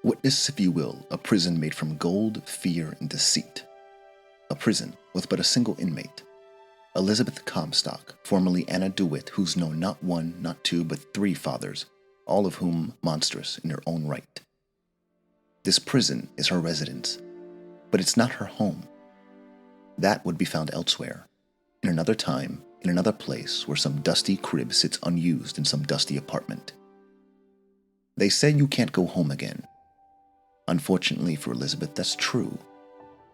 Witness, if you will, a prison made from gold, fear, and deceit. A prison with but a single inmate, Elizabeth Comstock, formerly Anna DeWitt, who's known not one, not two, but three fathers, all of whom monstrous in their own right. This prison is her residence, but it's not her home. That would be found elsewhere, in another time, in another place where some dusty crib sits unused in some dusty apartment. They say you can't go home again. Unfortunately for Elizabeth, that's true.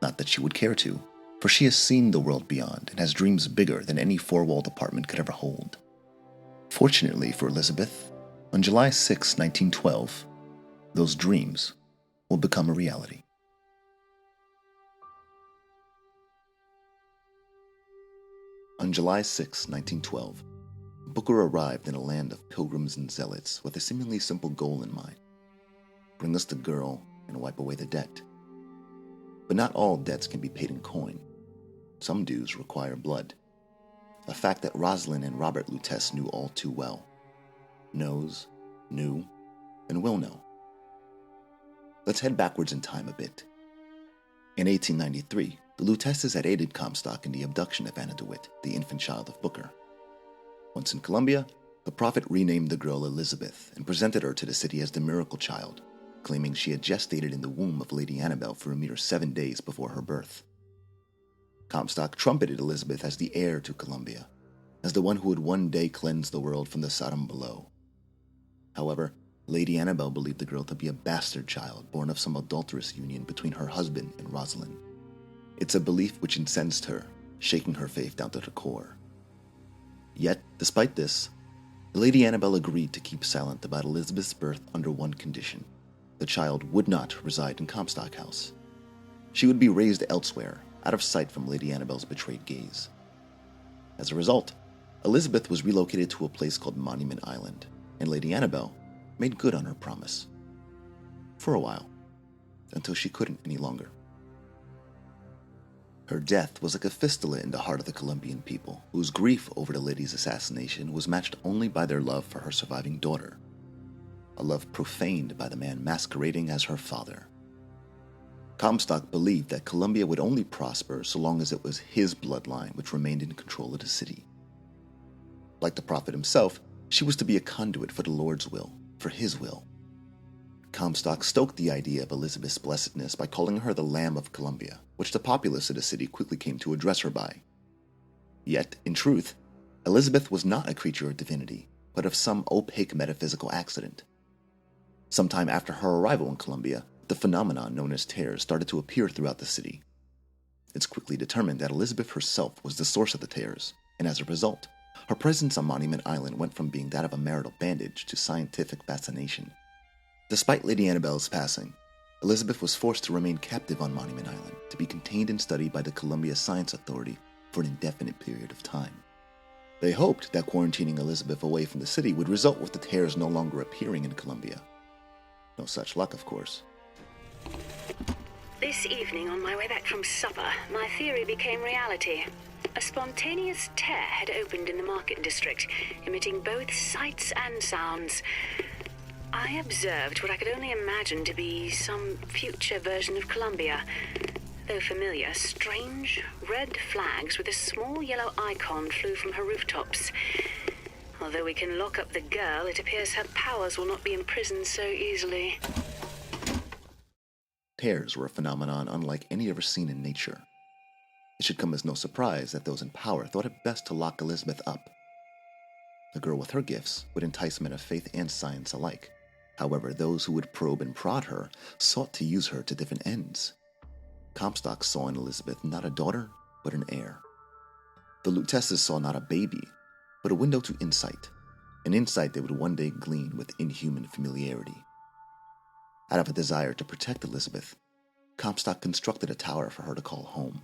Not that she would care to, for she has seen the world beyond and has dreams bigger than any four-walled apartment could ever hold. Fortunately for Elizabeth, on July 6, 1912, those dreams will become a reality. On July 6, 1912, Booker arrived in a land of pilgrims and zealots with a seemingly simple goal in mind: bring us the girl and wipe away the debt. But not all debts can be paid in coin. Some dues require blood, a fact that Rosalind and Robert Lutece knew all too well. Knows, knew, and will know. Let's head backwards in time a bit. In 1893, the Luteces had aided Comstock in the abduction of Anna DeWitt, the infant child of Booker. Once in Columbia, the prophet renamed the girl Elizabeth and presented her to the city as the miracle child, claiming she had gestated in the womb of Lady Annabel for a mere 7 days before her birth. Comstock trumpeted Elizabeth as the heir to Columbia, as the one who would one day cleanse the world from the Sodom below. However, Lady Annabel believed the girl to be a bastard child born of some adulterous union between her husband and Rosalind. It's a belief which incensed her, shaking her faith down to the core. Yet, despite this, Lady Annabel agreed to keep silent about Elizabeth's birth under one condition: the child would not reside in Comstock House. She would be raised elsewhere, out of sight from Lady Annabel's betrayed gaze. As a result, Elizabeth was relocated to a place called Monument Island, and Lady Annabel made good on her promise. For a while, until she couldn't any longer. Her death was like a fistula in the heart of the Colombian people, whose grief over the lady's assassination was matched only by their love for her surviving daughter, a love profaned by the man masquerading as her father. Comstock believed that Columbia would only prosper so long as it was his bloodline which remained in control of the city. Like the prophet himself, she was to be a conduit for the Lord's will, for his will. Comstock stoked the idea of Elizabeth's blessedness by calling her the Lamb of Columbia, which the populace of the city quickly came to address her by. Yet, in truth, Elizabeth was not a creature of divinity, but of some opaque metaphysical accident. Sometime after her arrival in Columbia, the phenomenon known as tears started to appear throughout the city. It's quickly determined that Elizabeth herself was the source of the tears, and as a result, her presence on Monument Island went from being that of a marital bandage to scientific fascination. Despite Lady Annabel's passing, Elizabeth was forced to remain captive on Monument Island, to be contained and studied by the Columbia Science Authority for an indefinite period of time. They hoped that quarantining Elizabeth away from the city would result with the tears no longer appearing in Columbia. No such luck, of course. This evening, on my way back from supper, my theory became reality. A spontaneous tear had opened in the market district, emitting both sights and sounds. I observed what I could only imagine to be some future version of Columbia. Though familiar, strange red flags with a small yellow icon flew from her rooftops. Although we can lock up the girl, it appears her powers will not be imprisoned so easily. Tears were a phenomenon unlike any ever seen in nature. It should come as no surprise that those in power thought it best to lock Elizabeth up. A girl with her gifts would entice men of faith and science alike. However, those who would probe and prod her sought to use her to different ends. Comstock saw in Elizabeth not a daughter, but an heir. The Luteces saw not a baby, but a window to insight, an insight they would one day glean with inhuman familiarity. Out of a desire to protect Elizabeth, Comstock constructed a tower for her to call home.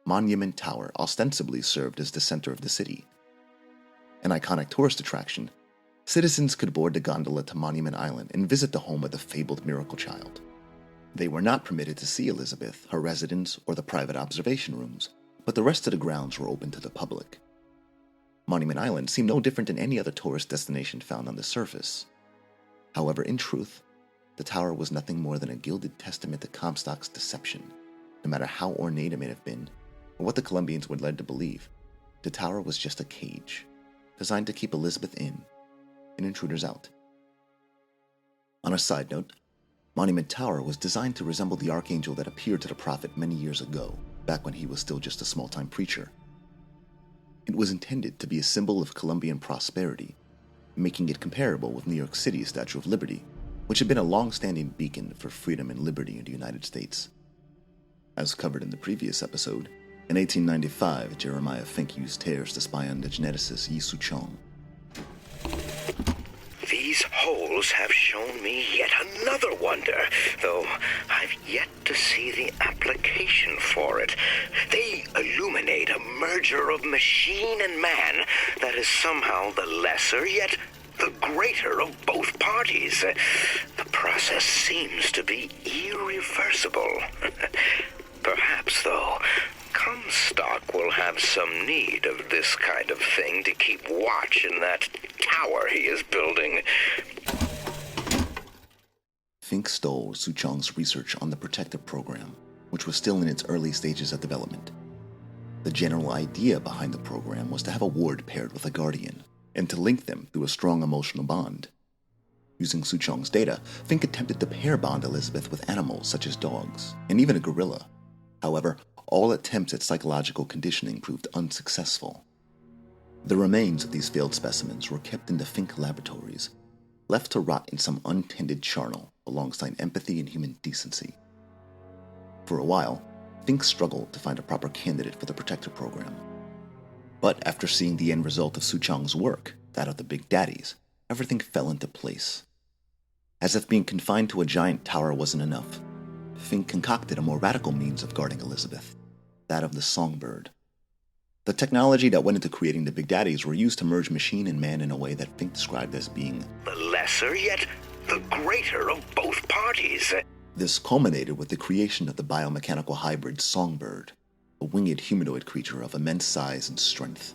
Monument Tower ostensibly served as the center of the city. An iconic tourist attraction, citizens could board the gondola to Monument Island and visit the home of the fabled miracle child. They were not permitted to see Elizabeth, her residence, or the private observation rooms, but the rest of the grounds were open to the public. Monument Island seemed no different than any other tourist destination found on the surface. However, in truth, the tower was nothing more than a gilded testament to Comstock's deception. No matter how ornate it may have been, or what the Colombians were led to believe, the tower was just a cage, designed to keep Elizabeth in and intruders out. On a side note, Monument Tower was designed to resemble the archangel that appeared to the prophet many years ago, back when he was still just a small-time preacher. It was intended to be a symbol of Colombian prosperity, making it comparable with New York City's Statue of Liberty, which had been a long-standing beacon for freedom and liberty in the United States. As covered in the previous episode, in 1895, Jeremiah Fink used tears to spy on the geneticist Yi Su-chong. These holes have shown me yet another wonder, though I've yet to see the application for it. They illuminate a merger of machine and man that is somehow the lesser yet the greater of both parties. The process seems to be irreversible. Perhaps, though, Comstock will have some need of this kind of thing to keep watch in that tower he is building. Fink stole Su-chong's research on the protective program, which was still in its early stages of development. The general idea behind the program was to have a ward paired with a guardian, and to link them through a strong emotional bond. Using Su-chong's data, Fink attempted to pair bond Elizabeth with animals such as dogs, and even a gorilla. However, all attempts at psychological conditioning proved unsuccessful. The remains of these failed specimens were kept in the Fink laboratories, left to rot in some untended charnel alongside empathy and human decency. For a while, Fink struggled to find a proper candidate for the protector program. But after seeing the end result of Su-chong's work, that of the Big Daddies, everything fell into place. As if being confined to a giant tower wasn't enough, Fink concocted a more radical means of guarding Elizabeth, that of the songbird. The technology that went into creating the Big Daddies were used to merge machine and man in a way that Fink described as being the lesser yet the greater of both parties. This culminated with the creation of the biomechanical hybrid songbird, a winged humanoid creature of immense size and strength.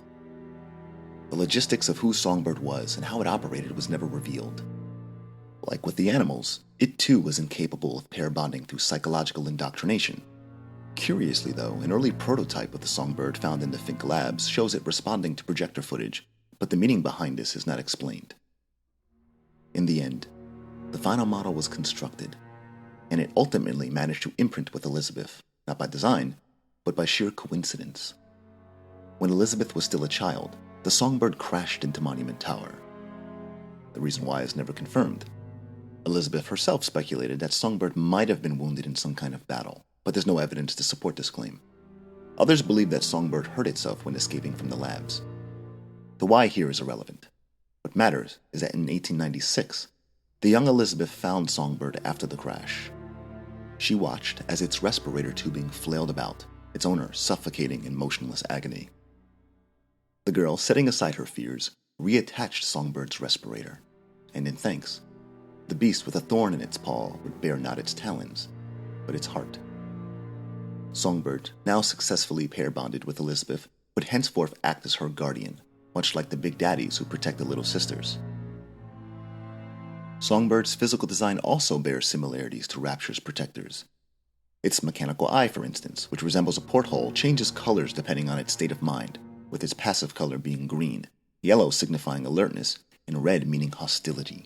The logistics of who Songbird was and how it operated was never revealed. Like with the animals, it too was incapable of pair bonding through psychological indoctrination. Curiously though, an early prototype of the songbird found in the Fink labs shows it responding to projector footage, but the meaning behind this is not explained. In the end, the final model was constructed, and it ultimately managed to imprint with Elizabeth, not by design, but by sheer coincidence. When Elizabeth was still a child, the songbird crashed into Monument Tower. The reason why is never confirmed. Elizabeth herself speculated that Songbird might have been wounded in some kind of battle, but there's no evidence to support this claim. Others believe that Songbird hurt itself when escaping from the labs. The why here is irrelevant. What matters is that in 1896, the young Elizabeth found Songbird after the crash. She watched as its respirator tubing flailed about, its owner suffocating in motionless agony. The girl, setting aside her fears, reattached Songbird's respirator, and in thanks, the beast with a thorn in its paw would bear not its talons, but its heart. Songbird, now successfully pair-bonded with Elizabeth, would henceforth act as her guardian, much like the Big Daddies who protect the little sisters. Songbird's physical design also bears similarities to Rapture's protectors. Its mechanical eye, for instance, which resembles a porthole, changes colors depending on its state of mind, with its passive color being green, yellow signifying alertness, and red meaning hostility.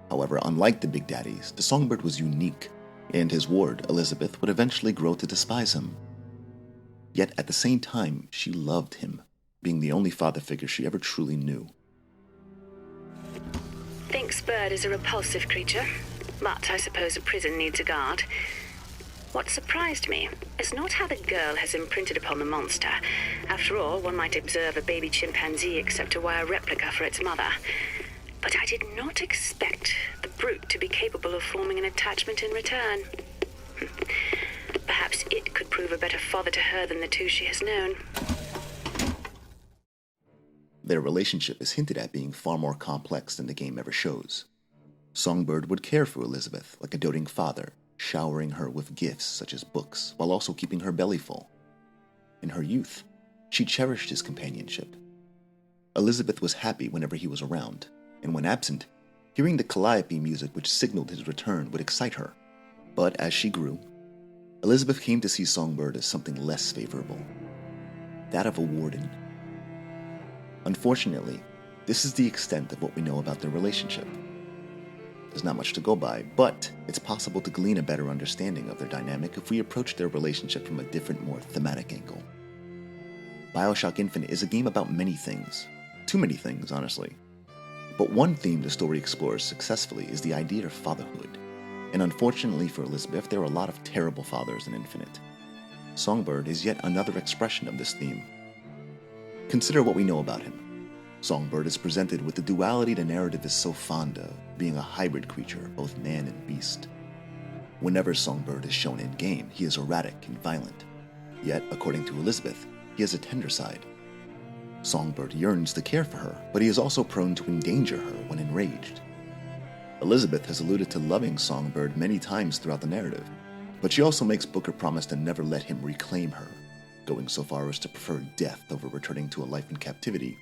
However, unlike the Big Daddies, the Songbird was unique, and his ward, Elizabeth, would eventually grow to despise him. Yet at the same time, she loved him, being the only father figure she ever truly knew. Fink's bird is a repulsive creature, but I suppose a prison needs a guard. What surprised me is not how the girl has imprinted upon the monster. After all, one might observe a baby chimpanzee accept a wire replica for its mother. But I did not expect the brute to be capable of forming an attachment in return. Perhaps it could prove a better father to her than the two she has known. Their relationship is hinted at being far more complex than the game ever shows. Songbird would care for Elizabeth like a doting father, showering her with gifts such as books, while also keeping her belly full. In her youth, she cherished his companionship. Elizabeth was happy whenever he was around, and when absent, Hearing the calliope music which signaled his return would excite her. But as she grew, Elizabeth came to see Songbird as something less favorable, that of a warden. Unfortunately, this is the extent of what we know about their relationship. There's not much to go by, but it's possible to glean a better understanding of their dynamic if we approach their relationship from a different, more thematic angle. Bioshock Infinite is a game about many things. Too many things, honestly. But one theme the story explores successfully is the idea of fatherhood. And unfortunately for Elizabeth, there are a lot of terrible fathers in Infinite. Songbird is yet another expression of this theme. Consider what we know about him. Songbird is presented with the duality the narrative is so fond of, being a hybrid creature, both man and beast. Whenever Songbird is shown in-game, he is erratic and violent. Yet, according to Elizabeth, he has a tender side. Songbird yearns to care for her, but he is also prone to endanger her when enraged. Elizabeth has alluded to loving Songbird many times throughout the narrative, but she also makes Booker promise to never let him reclaim her, going so far as to prefer death over returning to a life in captivity.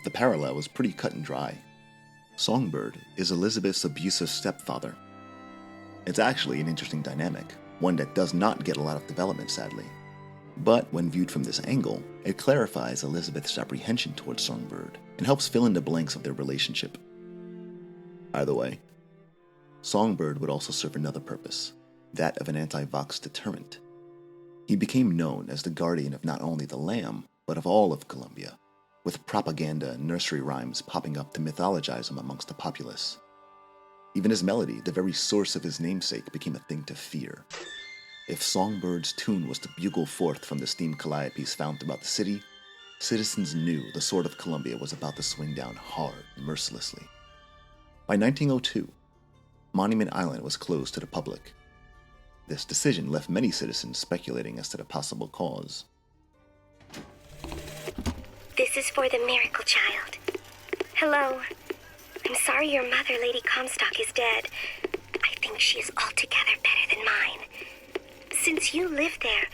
The parallel is pretty cut and dry. Songbird is Elizabeth's abusive stepfather. It's actually an interesting dynamic, one that does not get a lot of development, sadly. But when viewed from this angle, it clarifies Elizabeth's apprehension towards Songbird and helps fill in the blanks of their relationship. Either way, Songbird would also serve another purpose, that of an anti-Vox deterrent. He became known as the guardian of not only the Lamb, but of all of Columbia, with propaganda and nursery rhymes popping up to mythologize him amongst the populace. Even his melody, the very source of his namesake, became a thing to fear. If Songbird's tune was to bugle forth from the steam calliopes found throughout the city, citizens knew the sword of Columbia was about to swing down hard and mercilessly. By 1902, Monument Island was closed to the public. This decision left many citizens speculating as to the possible cause. This is for the miracle child. Hello. I'm sorry your mother, Lady Comstock, is dead. I think she is altogether better than mine. Since you live there,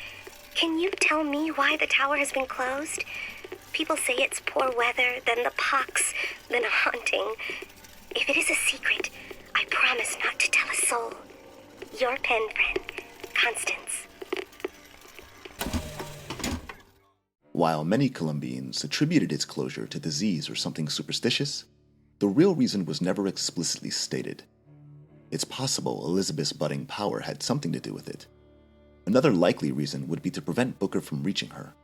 can you tell me why the tower has been closed? People say it's poor weather, then the pox, then a haunting. If it is a secret, I promise not to tell a soul. Your pen friend, Constance. While many Columbians attributed its closure to disease or something superstitious, the real reason was never explicitly stated. It's possible Elizabeth's budding power had something to do with it. Another likely reason would be to prevent Booker from reaching her.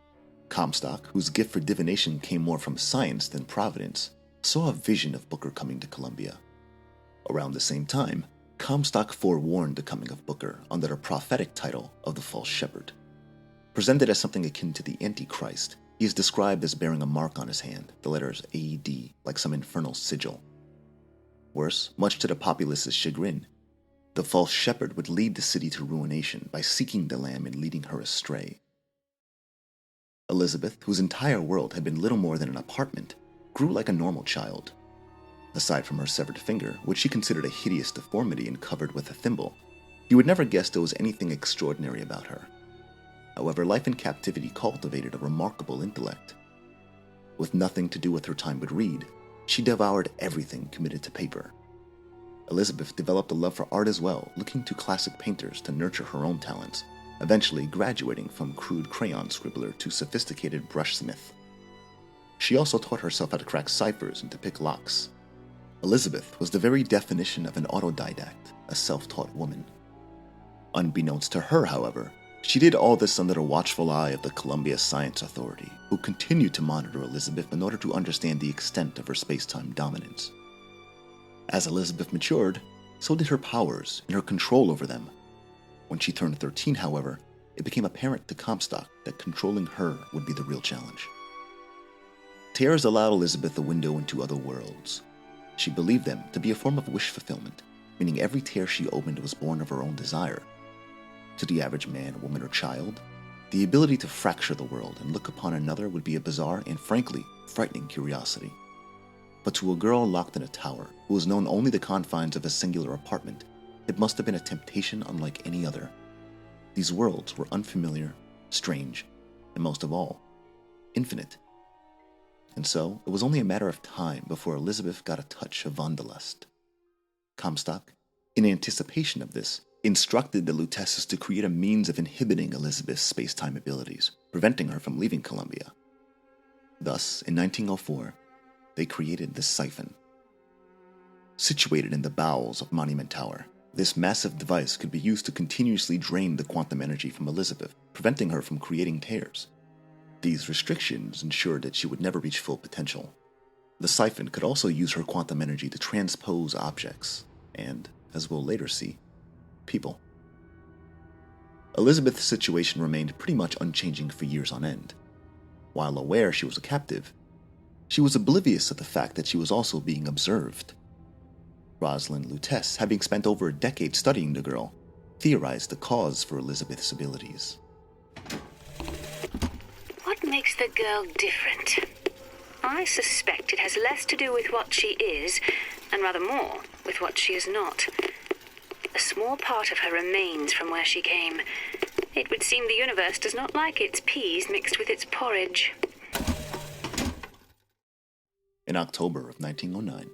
Comstock, whose gift for divination came more from science than providence, saw a vision of Booker coming to Columbia. Around the same time, Comstock forewarned the coming of Booker under the prophetic title of the False Shepherd. Presented as something akin to the Antichrist, he is described as bearing a mark on his hand, the letters AD, like some infernal sigil. Worse, much to the populace's chagrin, the false shepherd would lead the city to ruination by seeking the lamb and leading her astray. Elizabeth, whose entire world had been little more than an apartment, grew like a normal child. Aside from her severed finger, which she considered a hideous deformity and covered with a thimble, you would never guess there was anything extraordinary about her. However, life in captivity cultivated a remarkable intellect. With nothing to do with her time but read, she devoured everything committed to paper. Elizabeth developed a love for art as well, looking to classic painters to nurture her own talents, eventually graduating from crude crayon scribbler to sophisticated brushsmith. She also taught herself how to crack ciphers and to pick locks. Elizabeth was the very definition of an autodidact, a self-taught woman. Unbeknownst to her, however, she did all this under the watchful eye of the Columbia Science Authority, who continued to monitor Elizabeth in order to understand the extent of her space-time dominance. As Elizabeth matured, so did her powers and her control over them. When she turned 13, however, it became apparent to Comstock that controlling her would be the real challenge. Tears allowed Elizabeth a window into other worlds. She believed them to be a form of wish fulfillment, meaning every tear she opened was born of her own desire. To the average man, woman, or child, the ability to fracture the world and look upon another would be a bizarre and, frankly, frightening curiosity. But to a girl locked in a tower, who was known only the confines of a singular apartment, it must have been a temptation unlike any other. These worlds were unfamiliar, strange, and most of all, infinite. And so, it was only a matter of time before Elizabeth got a touch of wanderlust. Comstock, in anticipation of this, instructed the Luteces to create a means of inhibiting Elizabeth's space-time abilities, preventing her from leaving Columbia. Thus, in 1904, they created the siphon. Situated in the bowels of Monument Tower, this massive device could be used to continuously drain the quantum energy from Elizabeth, preventing her from creating tears. These restrictions ensured that she would never reach full potential. The siphon could also use her quantum energy to transpose objects, and, as we'll later see, people. Elizabeth's situation remained pretty much unchanging for years on end. While aware she was a captive, she was oblivious of the fact that she was also being observed. Rosalind Lutece, having spent over a decade studying the girl, theorized the cause for Elizabeth's abilities. What makes the girl different? I suspect it has less to do with what she is, and rather more with what she is not. A small part of her remains from where she came. It would seem the universe does not like its peas mixed with its porridge. In October of 1909,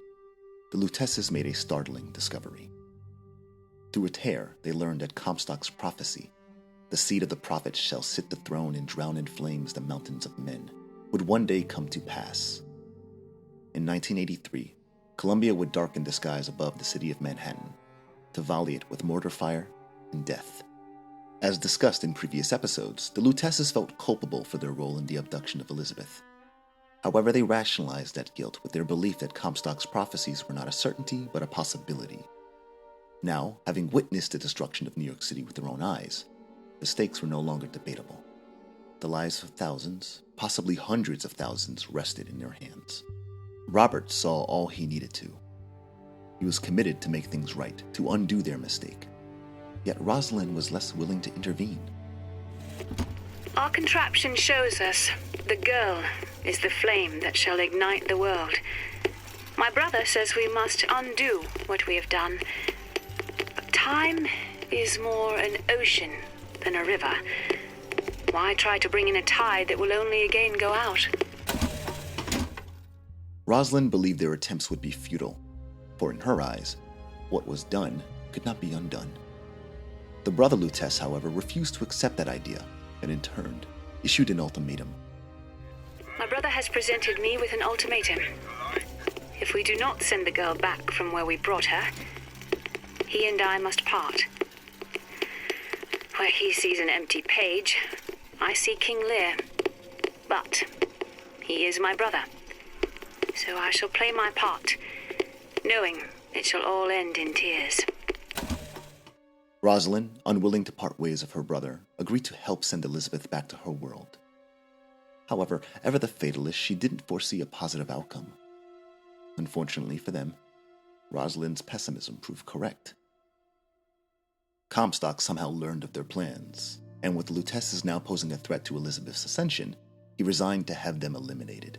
the Luteces made a startling discovery. Through a tear, they learned that Comstock's prophecy, the seed of the prophet shall sit the throne and drown in flames the mountains of men, would one day come to pass. In 1983, Columbia would darken the skies above the city of Manhattan, to volley it with mortar fire and death. As discussed in previous episodes, the Luteces felt culpable for their role in the abduction of Elizabeth. However, they rationalized that guilt with their belief that Comstock's prophecies were not a certainty, but a possibility. Now, having witnessed the destruction of New York City with their own eyes, the stakes were no longer debatable. The lives of thousands, possibly hundreds of thousands, rested in their hands. Robert saw all he needed to. He was committed to make things right, to undo their mistake. Yet Rosalind was less willing to intervene. Our contraption shows us the girl is the flame that shall ignite the world. My brother says we must undo what we have done. But time is more an ocean than a river. Why try to bring in a tide that will only again go out? Rosalind believed their attempts would be futile, for in her eyes, what was done could not be undone. The brother Lutece, however, refused to accept that idea, and in turn, issued an ultimatum. My brother has presented me with an ultimatum. If we do not send the girl back from where we brought her, he and I must part. Where he sees an empty page, I see King Lear. But he is my brother, so I shall play my part, knowing it shall all end in tears. Rosalind, unwilling to part ways with her brother, agreed to help send Elizabeth back to her world. However, ever the fatalist, she didn't foresee a positive outcome. Unfortunately for them, Rosalind's pessimism proved correct. Comstock somehow learned of their plans, and with Luteces now posing a threat to Elizabeth's ascension, he resigned to have them eliminated.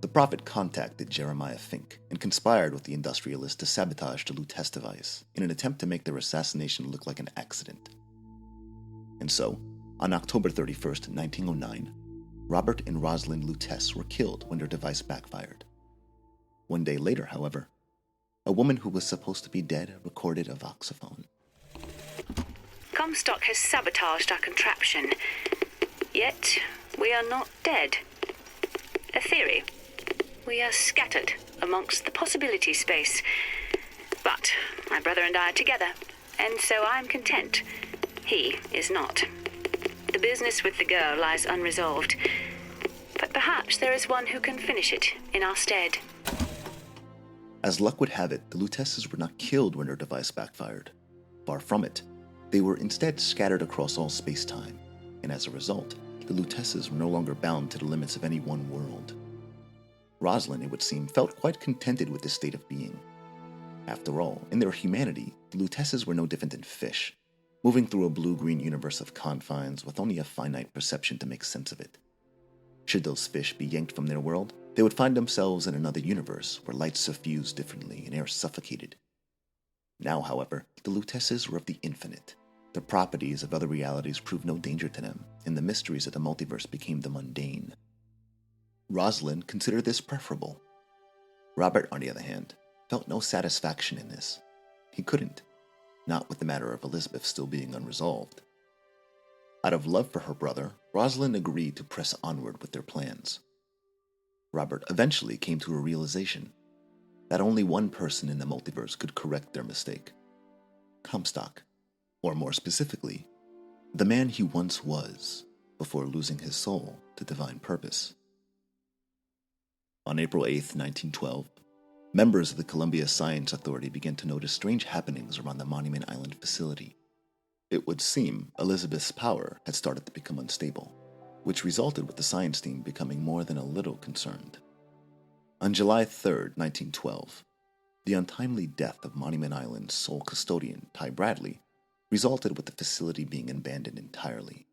The prophet contacted Jeremiah Fink and conspired with the industrialist to sabotage the Lutece device in an attempt to make their assassination look like an accident. And so, on October 31st, 1909, Robert and Rosalind Lutece were killed when their device backfired. One day later, however, a woman who was supposed to be dead recorded a voxophone. Comstock has sabotaged our contraption, yet we are not dead. A theory. We are scattered amongst the possibility space. But my brother and I are together, and so I'm content. He is not. The business with the girl lies unresolved, but perhaps there is one who can finish it in our stead. As luck would have it, the Luteces were not killed when their device backfired. Far from it. They were instead scattered across all space-time, and as a result, the Luteces were no longer bound to the limits of any one world. Rosalind, it would seem, felt quite contented with this state of being. After all, in their humanity, the Luteces were no different than fish, moving through a blue-green universe of confines with only a finite perception to make sense of it. Should those fish be yanked from their world, they would find themselves in another universe where light suffused differently and air suffocated. Now, however, the Luteces were of the infinite. The properties of other realities proved no danger to them, and the mysteries of the multiverse became the mundane. Rosalind considered this preferable. Robert, on the other hand, felt no satisfaction in this. He couldn't, not with the matter of Elizabeth still being unresolved. Out of love for her brother, Rosalind agreed to press onward with their plans. Robert eventually came to a realization that only one person in the multiverse could correct their mistake. Comstock, or more specifically, the man he once was before losing his soul to divine purpose. On April 8, 1912, members of the Columbia Science Authority began to notice strange happenings around the Monument Island facility. It would seem Elizabeth's power had started to become unstable, which resulted with the science team becoming more than a little concerned. On July 3, 1912, the untimely death of Monument Island's sole custodian, Ty Bradley, resulted with the facility being abandoned entirely.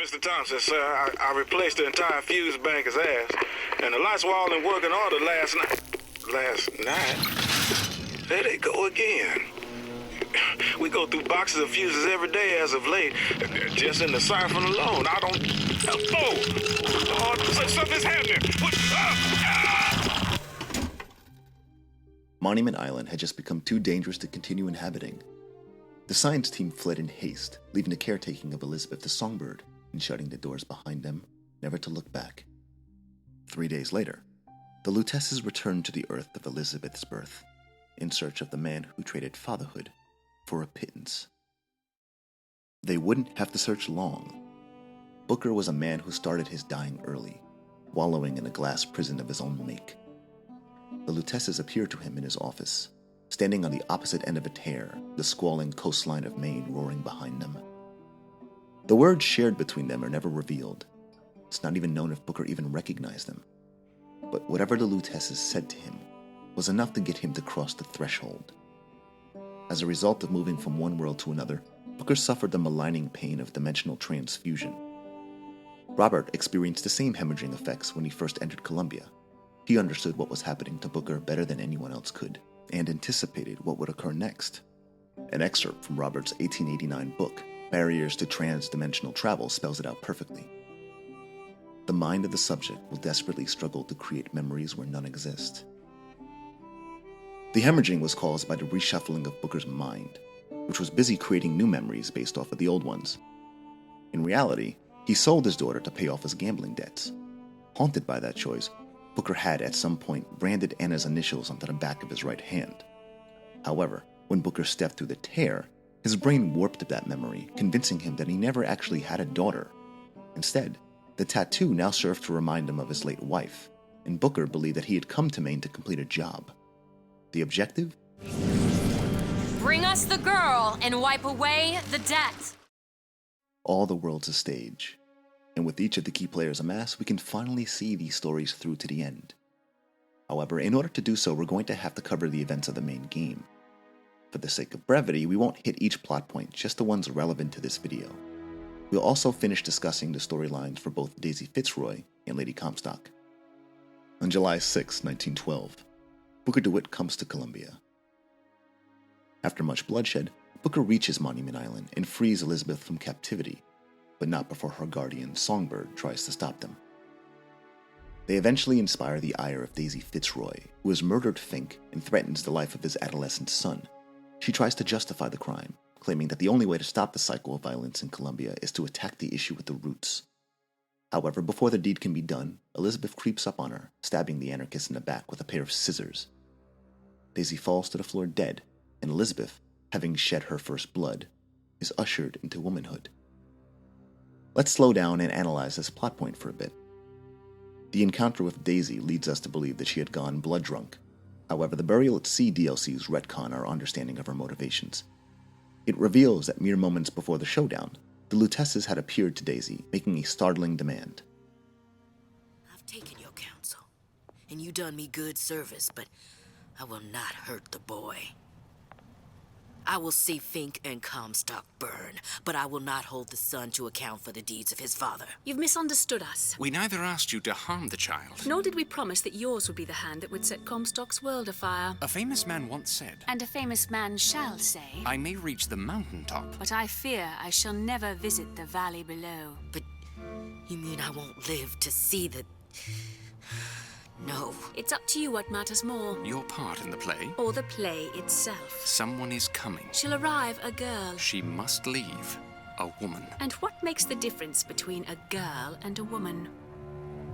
Mr. Thompson, sir, I replaced the entire fuse bank as asked, and the lights were all in working order last night. There they go again. We go through boxes of fuses every day as of late. Just in the siphon alone, I don't... something's happening. Monument Island had just become too dangerous to continue inhabiting. The science team fled in haste, leaving the caretaking of Elizabeth to Songbird and shutting the doors behind them, never to look back. 3 days later, the Luteces returned to the Earth of Elizabeth's birth, in search of the man who traded fatherhood for a pittance. They wouldn't have to search long. Booker was a man who started his dying early, wallowing in a glass prison of his own make. The Luteces appeared to him in his office, standing on the opposite end of a tear, the squalling coastline of Maine roaring behind them. The words shared between them are never revealed. It's not even known if Booker even recognized them. But whatever the Luteces said to him was enough to get him to cross the threshold. As a result of moving from one world to another, Booker suffered the maligning pain of dimensional transfusion. Robert experienced the same hemorrhaging effects when he first entered Columbia. He understood what was happening to Booker better than anyone else could, and anticipated what would occur next. An excerpt from Robert's 1889 book, Barriers to Trans-Dimensional Travel, spells it out perfectly. The mind of the subject will desperately struggle to create memories where none exist. The hemorrhaging was caused by the reshuffling of Booker's mind, which was busy creating new memories based off of the old ones. In reality, he sold his daughter to pay off his gambling debts. Haunted by that choice, Booker had at some point branded Anna's initials onto the back of his right hand. However, when Booker stepped through the tear, his brain warped that memory, convincing him that he never actually had a daughter. Instead, the tattoo now served to remind him of his late wife, and Booker believed that he had come to Maine to complete a job. The objective? Bring us the girl and wipe away the debt. All the world's a stage, and with each of the key players amassed, we can finally see these stories through to the end. However, in order to do so, we're going to have to cover the events of the main game. For the sake of brevity, we won't hit each plot point, just the ones relevant to this video. We'll also finish discussing the storylines for both Daisy Fitzroy and Lady Comstock. On July 6, 1912, Booker DeWitt comes to Columbia. After much bloodshed, Booker reaches Monument Island and frees Elizabeth from captivity, but not before her guardian, Songbird, tries to stop them. They eventually inspire the ire of Daisy Fitzroy, who has murdered Fink and threatens the life of his adolescent son. She tries to justify the crime, claiming that the only way to stop the cycle of violence in Columbia is to attack the issue at the roots. However, before the deed can be done, Elizabeth creeps up on her, stabbing the anarchist in the back with a pair of scissors. Daisy falls to the floor dead, and Elizabeth, having shed her first blood, is ushered into womanhood. Let's slow down and analyze this plot point for a bit. The encounter with Daisy leads us to believe that she had gone blood drunk. However, the Burial at Sea DLCs retcon our understanding of her motivations. It reveals that mere moments before the showdown, the Luteces had appeared to Daisy, making a startling demand. I've taken your counsel, and you done me good service, but I will not hurt the boy. I will see Fink and Comstock burn, but I will not hold the son to account for the deeds of his father. You've misunderstood us. We neither asked you to harm the child. Nor did we promise that yours would be the hand that would set Comstock's world afire. A famous man once said, And a famous man shall say, I may reach the mountaintop. but I fear I shall never visit the valley below. But you mean I won't live to see the No. It's up to you what matters more. Your part in the play? Or the play itself. Someone is coming. She'll arrive a girl. She must leave. A woman. And what makes the difference between a girl and a woman?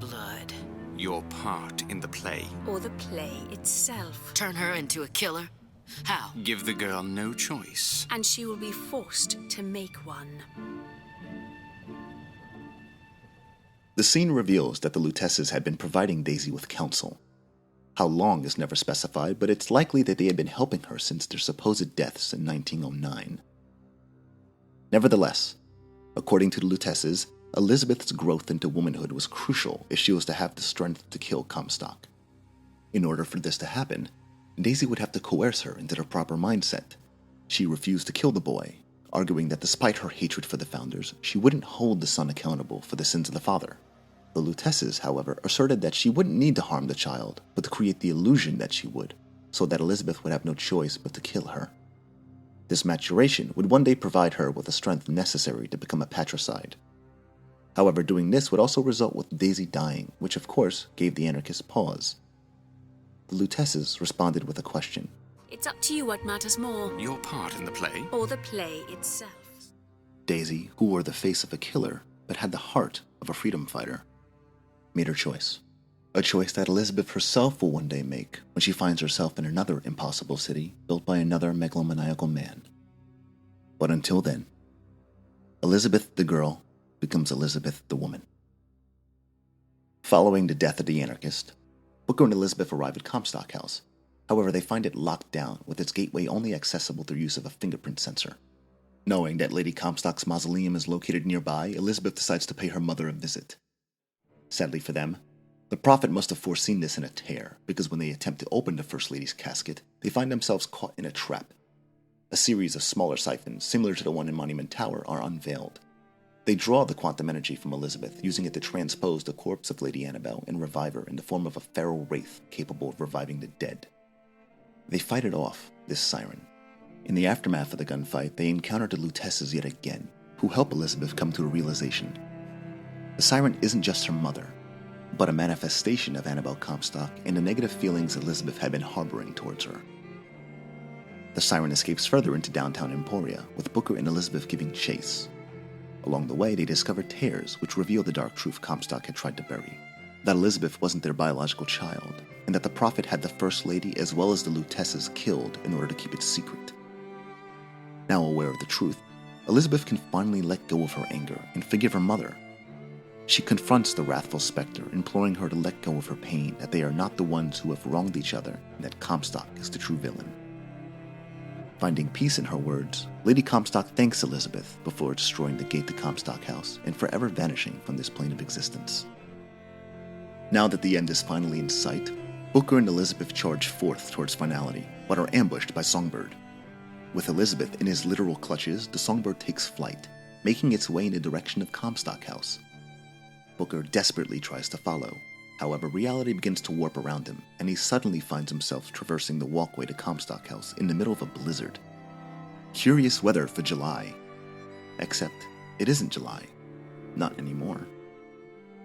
Blood. Your part in the play. Or the play itself. Turn her into a killer? How? Give the girl no choice. And she will be forced to make one. The scene reveals that the Luteces had been providing Daisy with counsel. How long is never specified, but it's likely that they had been helping her since their supposed deaths in 1909. Nevertheless, according to the Luteces, Elizabeth's growth into womanhood was crucial if she was to have the strength to kill Comstock. In order for this to happen, Daisy would have to coerce her into the proper mindset. She refused to kill the boy, arguing that despite her hatred for the founders, she wouldn't hold the son accountable for the sins of the father. The Luteces, however, asserted that she wouldn't need to harm the child, but to create the illusion that she would, so that Elizabeth would have no choice but to kill her. This maturation would one day provide her with the strength necessary to become a patricide. However, doing this would also result with Daisy dying, which of course gave the anarchists pause. The Luteces responded with a question. It's up to you what matters more. Your part in the play? Or the play itself. Daisy, who wore the face of a killer but had the heart of a freedom fighter, made her choice. A choice that Elizabeth herself will one day make when she finds herself in another impossible city built by another megalomaniacal man. But until then, Elizabeth the girl becomes Elizabeth the woman. Following the death of the anarchist, Booker and Elizabeth arrive at Comstock House. However, they find it locked down, with its gateway only accessible through use of a fingerprint sensor. Knowing that Lady Comstock's mausoleum is located nearby, Elizabeth decides to pay her mother a visit. Sadly for them, the Prophet must have foreseen this in a tear, because when they attempt to open the First Lady's casket, they find themselves caught in a trap. A series of smaller siphons, similar to the one in Monument Tower, are unveiled. They draw the quantum energy from Elizabeth, using it to transpose the corpse of Lady Annabelle and revive her in the form of a feral wraith capable of reviving the dead. They fight it off, this siren. In the aftermath of the gunfight, they encounter the Luteces yet again, who help Elizabeth come to a realization. The siren isn't just her mother, but a manifestation of Annabelle Comstock and the negative feelings Elizabeth had been harboring towards her. The siren escapes further into downtown Emporia, with Booker and Elizabeth giving chase. Along the way, they discover tears which reveal the dark truth Comstock had tried to bury, that Elizabeth wasn't their biological child, and that the Prophet had the First Lady as well as the Luteces killed in order to keep it secret. Now aware of the truth, Elizabeth can finally let go of her anger and forgive her mother. She confronts the wrathful specter, imploring her to let go of her pain, that they are not the ones who have wronged each other, and that Comstock is the true villain. Finding peace in her words, Lady Comstock thanks Elizabeth before destroying the gate to Comstock House and forever vanishing from this plane of existence. Now that the end is finally in sight, Booker and Elizabeth charge forth towards finality, but are ambushed by Songbird. With Elizabeth in his literal clutches, the Songbird takes flight, making its way in the direction of Comstock House. Booker desperately tries to follow. However, reality begins to warp around him, and he suddenly finds himself traversing the walkway to Comstock House in the middle of a blizzard. Curious weather for July. Except, it isn't July. Not anymore.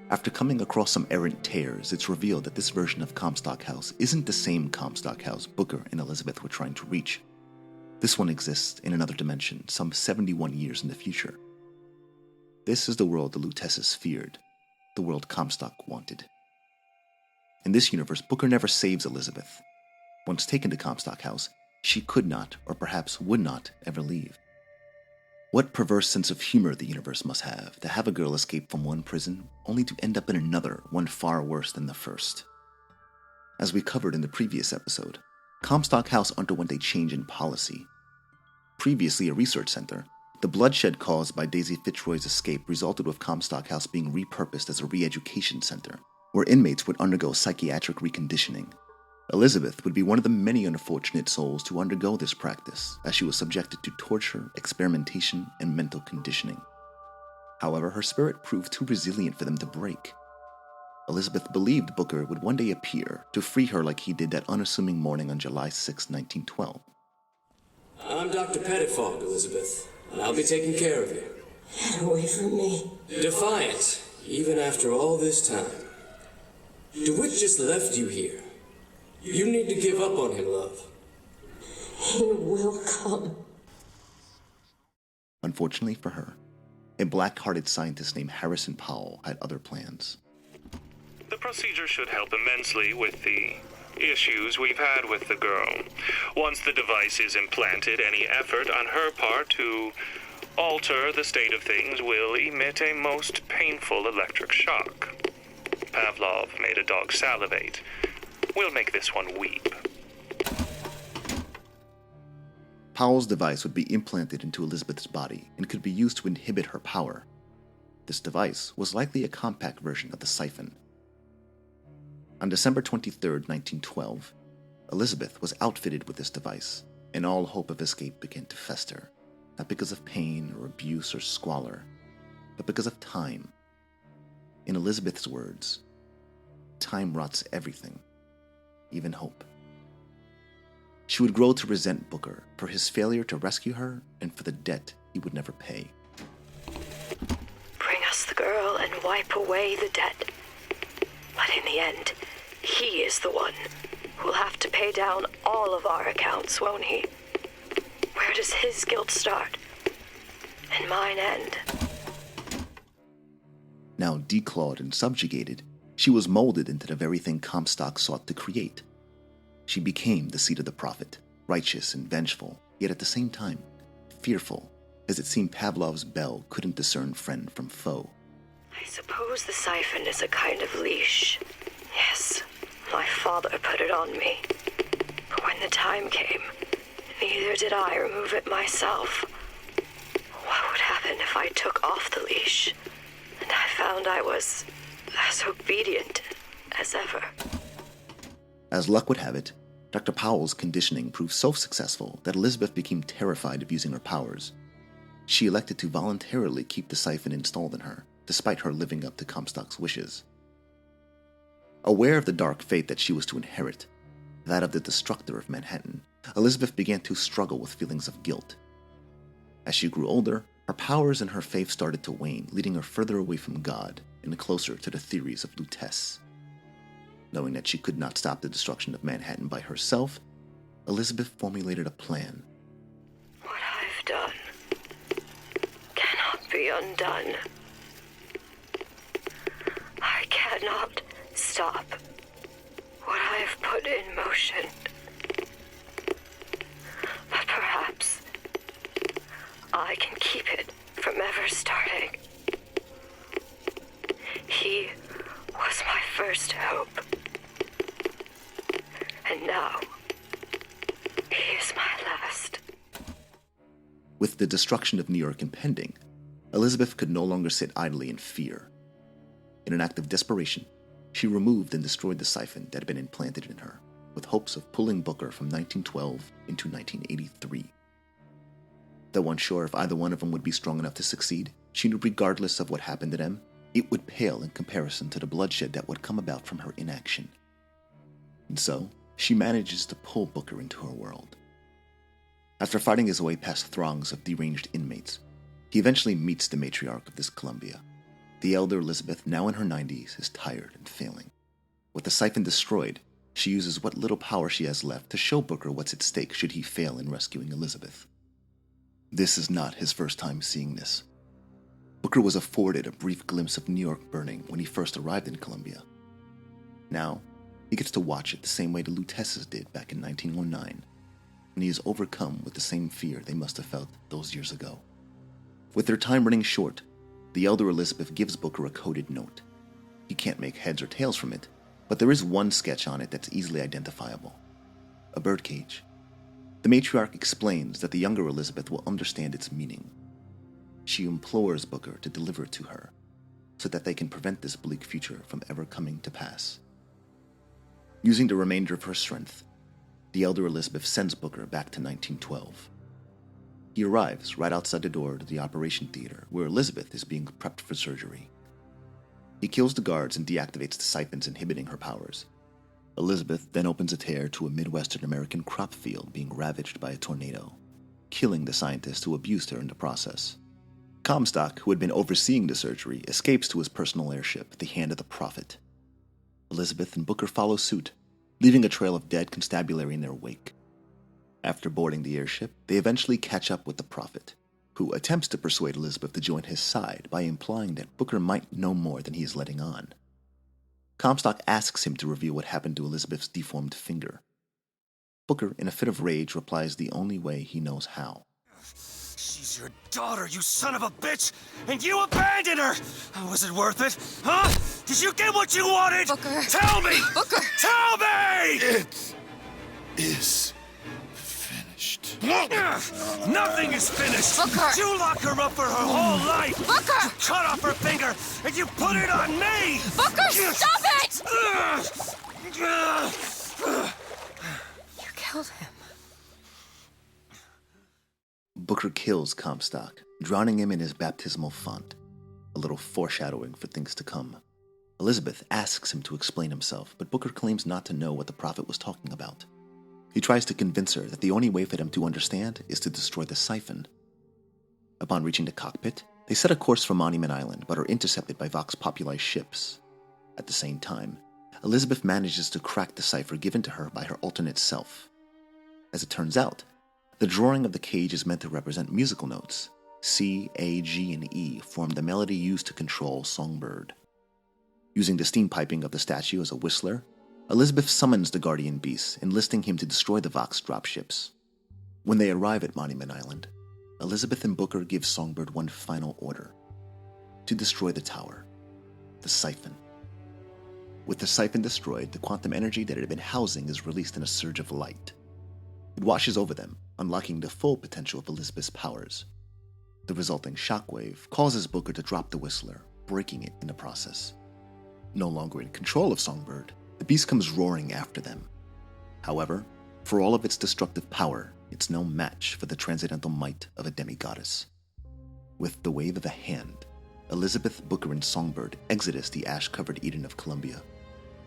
After coming across some errant tears, it's revealed that this version of Comstock House isn't the same Comstock House Booker and Elizabeth were trying to reach. This one exists in another dimension, some 71 years in the future. This is the world the Luteces feared, the world Comstock wanted. In this universe, Booker never saves Elizabeth. Once taken to Comstock House, she could not, or perhaps would not, ever leave. What perverse sense of humor the universe must have to have a girl escape from one prison, only to end up in another, one far worse than the first. As we covered in the previous episode, Comstock House underwent a change in policy. Previously a research center, the bloodshed caused by Daisy Fitzroy's escape resulted with Comstock House being repurposed as a re-education center, where inmates would undergo psychiatric reconditioning. Elizabeth would be one of the many unfortunate souls to undergo this practice, as she was subjected to torture, experimentation, and mental conditioning. However, her spirit proved too resilient for them to break. Elizabeth believed Booker would one day appear to free her like he did that unassuming morning on July 6, 1912. I'm Dr. Pettifog, Elizabeth, and I'll be taking care of you. Get away from me. Defiant, even after all this time. DeWitt just left you here. You need to give up on him, love. He will come. Unfortunately for her, a black-hearted scientist named Harrison Powell had other plans. The procedure should help immensely with the issues we've had with the girl. Once the device is implanted, any effort on her part to alter the state of things will emit a most painful electric shock. Pavlov made a dog salivate. We'll make this one weep. Powell's device would be implanted into Elizabeth's body and could be used to inhibit her power. This device was likely a compact version of the siphon. On December 23, 1912, Elizabeth was outfitted with this device, and all hope of escape began to fester, not because of pain or abuse or squalor, but because of time. In Elizabeth's words, time rots everything, even hope. She would grow to resent Booker for his failure to rescue her and for the debt he would never pay. Bring us the girl and wipe away the debt. But in the end, he is the one who'll have to pay down all of our accounts, won't he? Where does his guilt start? And mine end? Now declawed and subjugated, she was molded into the very thing Comstock sought to create. She became the seed of the prophet, righteous and vengeful, yet at the same time, fearful, as it seemed Pavlov's bell couldn't discern friend from foe. I suppose the siphon is a kind of leash. Yes, my father put it on me. But when the time came, neither did I remove it myself. What would happen if I took off the leash, and I found I was as obedient as ever? As luck would have it, Dr. Powell's conditioning proved so successful that Elizabeth became terrified of using her powers. She elected to voluntarily keep the siphon installed in her, despite her living up to Comstock's wishes. Aware of the dark fate that she was to inherit, that of the destructor of Manhattan, Elizabeth began to struggle with feelings of guilt. As she grew older, her powers and her faith started to wane, leading her further away from God and closer to the theories of Lutece. Knowing that she could not stop the destruction of Manhattan by herself, Elizabeth formulated a plan. What I've done cannot be undone. I cannot stop what I have put in motion. But perhaps I can keep it from ever starting. He was my first hope. And now, he is my last. With the destruction of New York impending, Elizabeth could no longer sit idly in fear. In an act of desperation, she removed and destroyed the siphon that had been implanted in her, with hopes of pulling Booker from 1912 into 1983. Though unsure if either one of them would be strong enough to succeed, she knew regardless of what happened to them, it would pale in comparison to the bloodshed that would come about from her inaction. And so, she manages to pull Booker into her world. After fighting his way past throngs of deranged inmates, he eventually meets the matriarch of this Columbia. The elder Elizabeth, now in her 90s, is tired and failing. With the siphon destroyed, she uses what little power she has left to show Booker what's at stake should he fail in rescuing Elizabeth. This is not his first time seeing this. Booker was afforded a brief glimpse of New York burning when he first arrived in Columbia. Now, he gets to watch it the same way the Luteces did back in 1909, when he is overcome with the same fear they must have felt those years ago. With their time running short, the elder Elizabeth gives Booker a coded note. He can't make heads or tails from it, but there is one sketch on it that's easily identifiable. A birdcage. The matriarch explains that the younger Elizabeth will understand its meaning. She implores Booker to deliver it to her, so that they can prevent this bleak future from ever coming to pass. Using the remainder of her strength, the elder Elizabeth sends Booker back to 1912. He arrives right outside the door to the operation theater, where Elizabeth is being prepped for surgery. He kills the guards and deactivates the siphons inhibiting her powers. Elizabeth then opens a tear to a Midwestern American crop field being ravaged by a tornado, killing the scientist who abused her in the process. Comstock, who had been overseeing the surgery, escapes to his personal airship, the Hand of the Prophet. Elizabeth and Booker follow suit, leaving a trail of dead constabulary in their wake. After boarding the airship, they eventually catch up with the Prophet, who attempts to persuade Elizabeth to join his side by implying that Booker might know more than he is letting on. Comstock asks him to reveal what happened to Elizabeth's deformed finger. Booker, in a fit of rage, replies the only way he knows how. She's your daughter, you son of a bitch! And you abandoned her! Was it worth it? Huh? Did you get what you wanted? Booker. Tell me! Booker! Tell me! It is finished. Nothing is finished! Booker! You lock her up for her whole life! Booker! You cut off her finger, and you put it on me! Booker, stop it! You killed him. Booker kills Comstock, drowning him in his baptismal font, a little foreshadowing for things to come. Elizabeth asks him to explain himself, but Booker claims not to know what the Prophet was talking about. He tries to convince her that the only way for them to understand is to destroy the siphon. Upon reaching the cockpit, they set a course for Monument Island, but are intercepted by Vox Populi ships. At the same time, Elizabeth manages to crack the cipher given to her by her alternate self. As it turns out, the drawing of the cage is meant to represent musical notes. C, A, G, and E form the melody used to control Songbird. Using the steam piping of the statue as a whistler, Elizabeth summons the guardian beast, enlisting him to destroy the Vox dropships. When they arrive at Monument Island, Elizabeth and Booker give Songbird one final order: to destroy the tower, the siphon. With the siphon destroyed, the quantum energy that it had been housing is released in a surge of light. It washes over them, unlocking the full potential of Elizabeth's powers. The resulting shockwave causes Booker to drop the whistler, breaking it in the process. No longer in control of Songbird, the beast comes roaring after them. However, for all of its destructive power, it's no match for the transcendental might of a demigoddess. With the wave of a hand, Elizabeth, Booker, and Songbird exodus the ash-covered Eden of Columbia,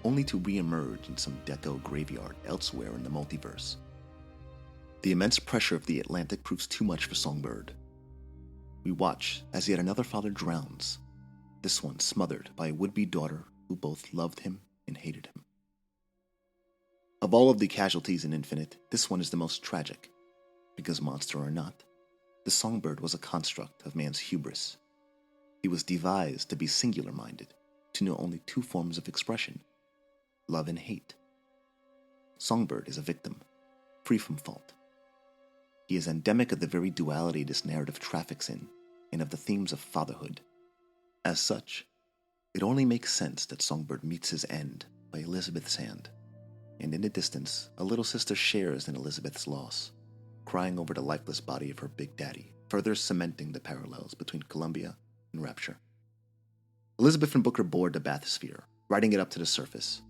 only to re-emerge in some deco graveyard elsewhere in the multiverse. The immense pressure of the Atlantic proves too much for Songbird. We watch as yet another father drowns, this one smothered by a would-be daughter who both loved him and hated him. Of all of the casualties in Infinite, this one is the most tragic, because monster or not, the Songbird was a construct of man's hubris. He was devised to be singular-minded, to know only two forms of expression: love and hate. Songbird is a victim, free from fault. He is endemic of the very duality this narrative traffics in, and of the themes of fatherhood. As such, it only makes sense that Songbird meets his end by Elizabeth's hand, and in the distance, a little sister shares in Elizabeth's loss, crying over the lifeless body of her big daddy, further cementing the parallels between Columbia and Rapture. Elizabeth and Booker board the bathysphere, riding it up to the surface.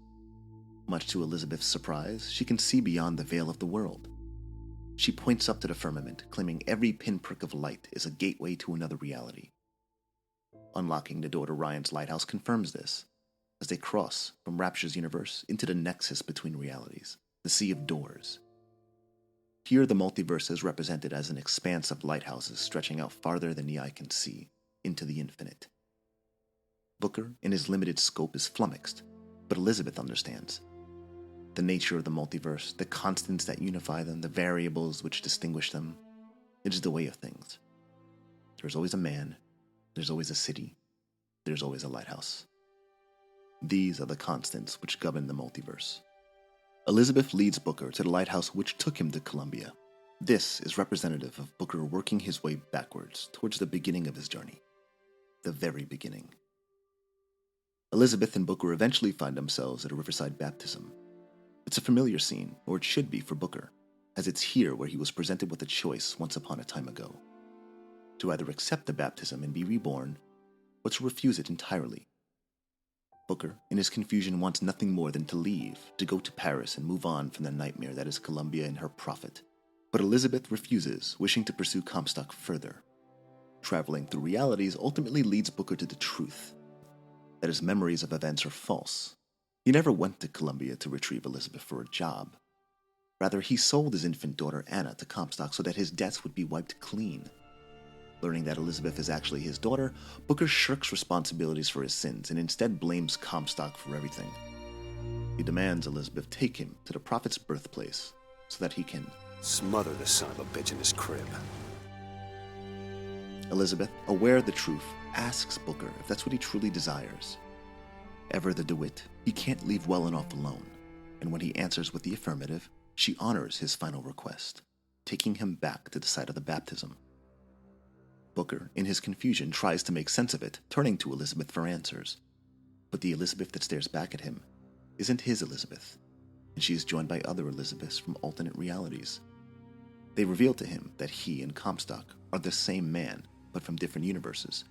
Much to Elizabeth's surprise, she can see beyond the veil of the world. She points up to the firmament, claiming every pinprick of light is a gateway to another reality. Unlocking the door to Ryan's lighthouse confirms this, as they cross from Rapture's universe into the nexus between realities, the Sea of Doors. Here the multiverse is represented as an expanse of lighthouses stretching out farther than the eye can see, into the infinite. Booker, in his limited scope, is flummoxed, but Elizabeth understands. The nature of the multiverse, the constants that unify them, the variables which distinguish them, it is the way of things. There's always a man, there's always a city, there's always a lighthouse. These are the constants which govern the multiverse. Elizabeth leads Booker to the lighthouse which took him to Columbia. This is representative of Booker working his way backwards towards the beginning of his journey. The very beginning. Elizabeth and Booker eventually find themselves at a riverside baptism. It's a familiar scene, or it should be for Booker, as it's here where he was presented with a choice once upon a time ago. To either accept the baptism and be reborn, or to refuse it entirely. Booker, in his confusion, wants nothing more than to leave, to go to Paris and move on from the nightmare that is Columbia and her prophet. But Elizabeth refuses, wishing to pursue Comstock further. Traveling through realities ultimately leads Booker to the truth, that his memories of events are false. He never went to Columbia to retrieve Elizabeth for a job. Rather, he sold his infant daughter Anna to Comstock so that his debts would be wiped clean. Learning that Elizabeth is actually his daughter, Booker shirks responsibilities for his sins and instead blames Comstock for everything. He demands Elizabeth take him to the prophet's birthplace so that he can smother the son of a bitch in his crib. Elizabeth, aware of the truth, asks Booker if that's what he truly desires. Ever the DeWitt, he can't leave Wellenoff alone, and when he answers with the affirmative, she honors his final request, taking him back to the site of the baptism. Booker, in his confusion, tries to make sense of it, turning to Elizabeth for answers. But the Elizabeth that stares back at him isn't his Elizabeth, and she is joined by other Elizabeths from alternate realities. They reveal to him that he and Comstock are the same man, but from different universes.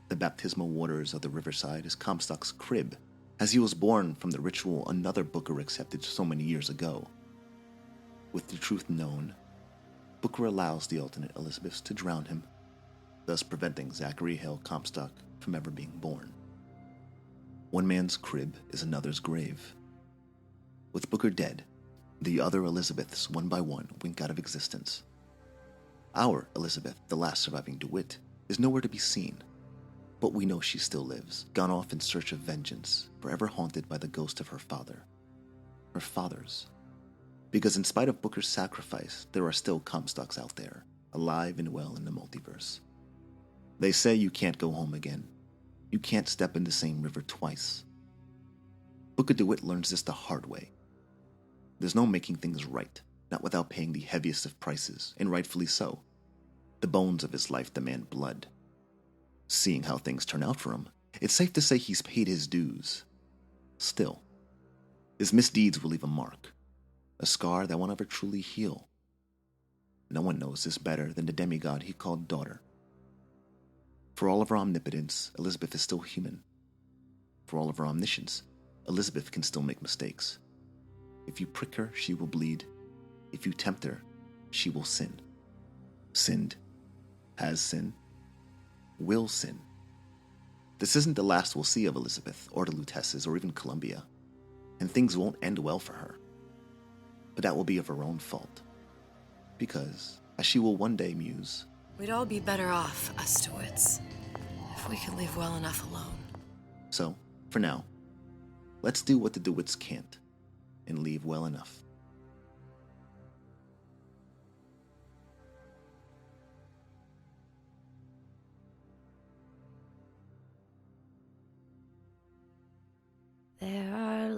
The baptismal waters of the riverside is Comstock's crib, as he was born from the ritual another Booker accepted so many years ago. With the truth known, Booker allows the alternate Elizabeths to drown him, thus preventing Zachary Hale Comstock from ever being born. One man's crib is another's grave. With Booker dead, the other Elizabeths one by one wink out of existence. Our Elizabeth, the last surviving DeWitt, is nowhere to be seen, but we know she still lives, gone off in search of vengeance, forever haunted by the ghost of her father. Her father's. Because in spite of Booker's sacrifice, there are still Comstocks out there, alive and well in the multiverse. They say you can't go home again. You can't step in the same river twice. Booker DeWitt learns this the hard way. There's no making things right, not without paying the heaviest of prices, and rightfully so. The bones of his life demand blood. Seeing how things turn out for him, it's safe to say he's paid his dues. Still, his misdeeds will leave a mark, a scar that won't ever truly heal. No one knows this better than the demigod he called daughter. For all of her omnipotence, Elizabeth is still human. For all of her omniscience, Elizabeth can still make mistakes. If you prick her, she will bleed. If you tempt her, she will sin. Sinned. Has sinned. Will sin. This isn't the last we'll see of Elizabeth, or the Luteces, or even Columbia, and things won't end well for her. But that will be of her own fault. Because, as she will one day muse, we'd all be better off, us DeWitts, if we could leave well enough alone. So, for now, let's do what the DeWitts can't, and leave well enough. There are